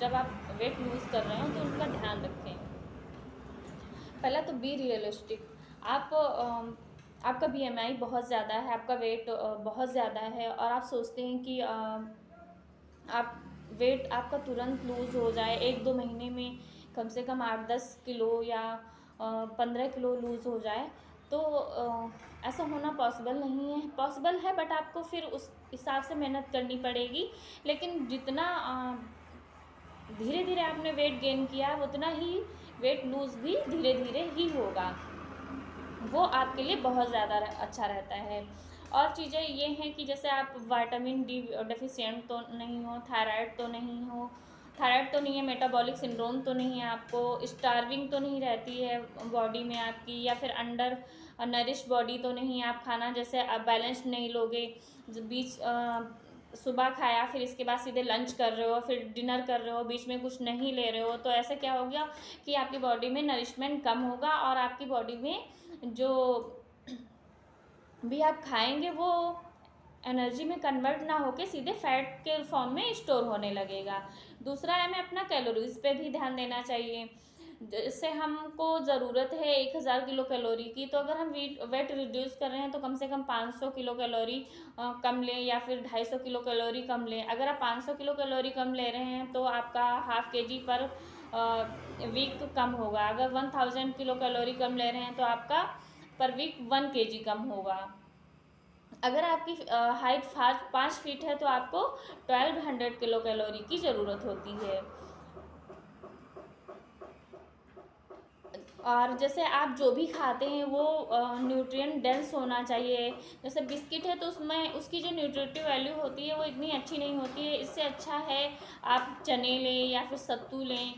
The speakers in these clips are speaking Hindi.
जब आप वेट लूज़ कर रहे हो तो उनका ध्यान रखें। पहला तो बी रियलिस्टिक। आपका बीएमआई बहुत ज़्यादा है, आपका वेट बहुत ज़्यादा है और आप सोचते हैं कि आप वेट आपका तुरंत लूज़ हो जाए, 1-2 महीने में कम से कम 8-10 किलो या 15 किलो लूज़ हो जाए, तो ऐसा होना पॉसिबल नहीं है। पॉसिबल है बट आपको फिर उस हिसाब से मेहनत करनी पड़ेगी। लेकिन जितना धीरे धीरे आपने वेट गेन किया है उतना ही वेट लूज़ भी धीरे धीरे ही होगा, वो आपके लिए बहुत ज़्यादा अच्छा रहता है। और चीज़ें ये हैं कि जैसे आप विटामिन डी डेफिशिएंट तो नहीं हो, थायराइड तो नहीं हो, थायराइड तो नहीं है, मेटाबॉलिक सिंड्रोम तो नहीं है, आपको स्टार्विंग तो नहीं रहती है बॉडी में आपकी, या फिर अंडर नरिश बॉडी तो नहीं है, आप खाना जैसे आप बैलेंस नहीं लोगे, बीच सुबह खाया फिर इसके बाद सीधे लंच कर रहे हो, फिर डिनर कर रहे हो, बीच में कुछ नहीं ले रहे हो, तो ऐसे क्या हो गया कि आपकी बॉडी में नरिशमेंट कम होगा और आपकी बॉडी में जो भी आप खाएंगे वो एनर्जी में कन्वर्ट ना होके सीधे फैट के फॉर्म में स्टोर होने लगेगा। दूसरा है, हमें अपना कैलोरीज पे भी ध्यान देना चाहिए। जैसे हमको ज़रूरत है 1000 किलो कैलोरी की, तो अगर हम वेट रिड्यूस कर रहे हैं तो कम से कम 500 किलो कैलोरी कम लें, या फिर 250 किलो कैलोरी कम लें। अगर आप 500 किलो कैलोरी कम ले रहे हैं तो आपका ½ kg पर वीक कम होगा। अगर 1000 किलो कैलोरी कम ले रहे हैं तो आपका पर वीक 1 kg कम होगा। अगर आपकी हाइट 5 फीट है तो आपको 1200 किलो कैलोरी की ज़रूरत होती है। और जैसे आप जो भी खाते हैं वो न्यूट्रिएंट डेंस होना चाहिए। जैसे बिस्किट है तो उसमें उसकी जो न्यूट्रिटिव वैल्यू होती है वो इतनी अच्छी नहीं होती है। इससे अच्छा है आप चने लें या फिर सत्तू लें,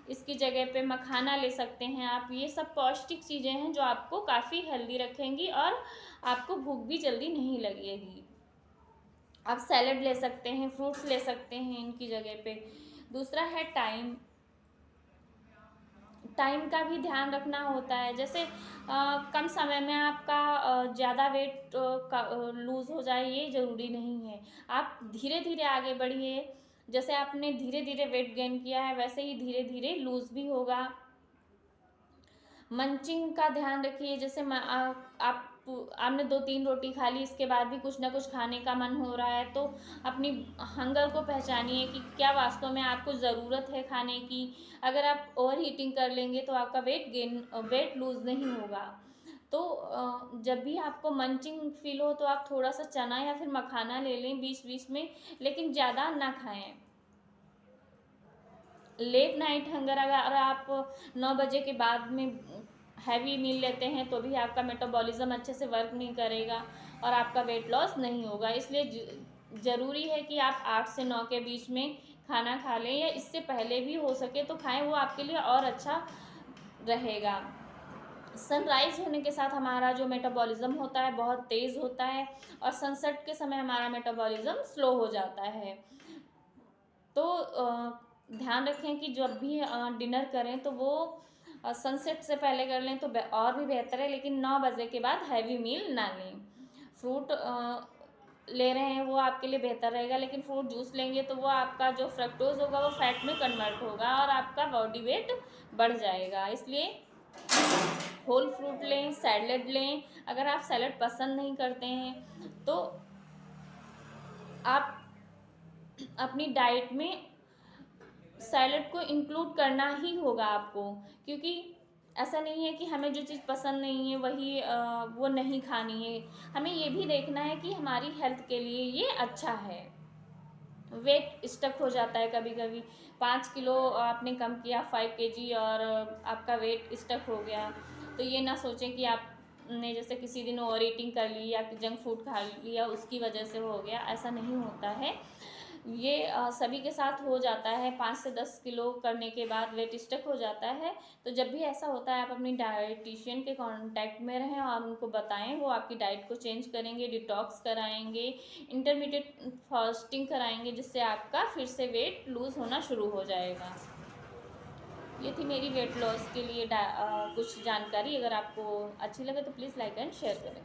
इसकी जगह पे मखाना ले सकते हैं आप। ये सब पौष्टिक चीज़ें हैं जो आपको काफ़ी हेल्दी रखेंगी और आपको भूख भी जल्दी नहीं लगेगी। आप सैलड ले सकते हैं, फ्रूट्स ले सकते हैं इनकी जगह पे। दूसरा है टाइम। टाइम का भी ध्यान रखना होता है। जैसे कम समय में आपका ज़्यादा वेट लूज़ हो जाए ये ज़रूरी नहीं है। आप धीरे धीरे आगे बढ़िए। जैसे आपने धीरे धीरे वेट गेन किया है वैसे ही धीरे धीरे लूज़ भी होगा। मंचिंग का ध्यान रखिए। जैसे आपने 2-3 रोटी खा ली, इसके बाद भी कुछ ना कुछ खाने का मन हो रहा है, तो अपनी हंगर को पहचानिए कि क्या वास्तव में आपको ज़रूरत है खाने की। अगर आप ओवर हीटिंग कर लेंगे तो आपका वेट लूज़ नहीं होगा। तो जब भी आपको मंचिंग फील हो तो आप थोड़ा सा चना या फिर मखाना ले लें बीच बीच में, लेकिन ज़्यादा ना खाएं। लेट नाइट हंगर, अगर आप 9 बजे के बाद में हैवी मील लेते हैं तो भी आपका मेटाबॉलिज्म अच्छे से वर्क नहीं करेगा और आपका वेट लॉस नहीं होगा। इसलिए ज़रूरी है कि आप 8 से 9 के बीच में खाना खा लें, या इससे पहले भी हो सके तो खाएं, वो आपके लिए और अच्छा रहेगा। सनराइज़ होने के साथ हमारा जो मेटाबॉलिज्म होता है बहुत तेज़ होता है और सनसेट के समय हमारा मेटाबॉलिज्म स्लो हो जाता है। तो ध्यान रखें कि जब भी डिनर करें तो वो सनसेट से पहले कर लें तो और भी बेहतर है, लेकिन 9 बजे के बाद हैवी मील ना लें। फ्रूट ले रहे हैं वो आपके लिए बेहतर रहेगा, लेकिन फ्रूट जूस लेंगे तो वो आपका जो फ्रक्टोज होगा वो फैट में कन्वर्ट होगा और आपका बॉडी वेट बढ़ जाएगा। इसलिए होल फ्रूट लें, सैलेड लें। अगर आप सैलेड पसंद नहीं करते हैं तो आप अपनी डाइट में सैलेड को इंक्लूड करना ही होगा आपको, क्योंकि ऐसा नहीं है कि हमें जो चीज़ पसंद नहीं है वही वो नहीं खानी है। हमें ये भी देखना है कि हमारी हेल्थ के लिए ये अच्छा है। वेट स्टक हो जाता है कभी कभी, 5 किलो आपने कम किया 5 kg और आपका वेट स्टक हो गया, तो ये ना सोचें कि आपने जैसे किसी दिन ओवर ईटिंग कर ली या जंक फूड खा लिया उसकी वजह से हो गया। ऐसा नहीं होता है। ये सभी के साथ हो जाता है। 5 से 10 किलो करने के बाद वेट स्टक हो जाता है। तो जब भी ऐसा होता है आप अपनी डाइटिशियन के कांटेक्ट में रहें और उनको बताएं, वो आपकी डाइट को चेंज करेंगे, डिटॉक्स कराएंगे, इंटरमीडिएट फास्टिंग कराएंगे, जिससे आपका फिर से वेट लूज़ होना शुरू हो जाएगा। ये थी मेरी वेट लॉस के लिए कुछ जानकारी। अगर आपको अच्छी लगे तो प्लीज़ लाइक एंड शेयर करें।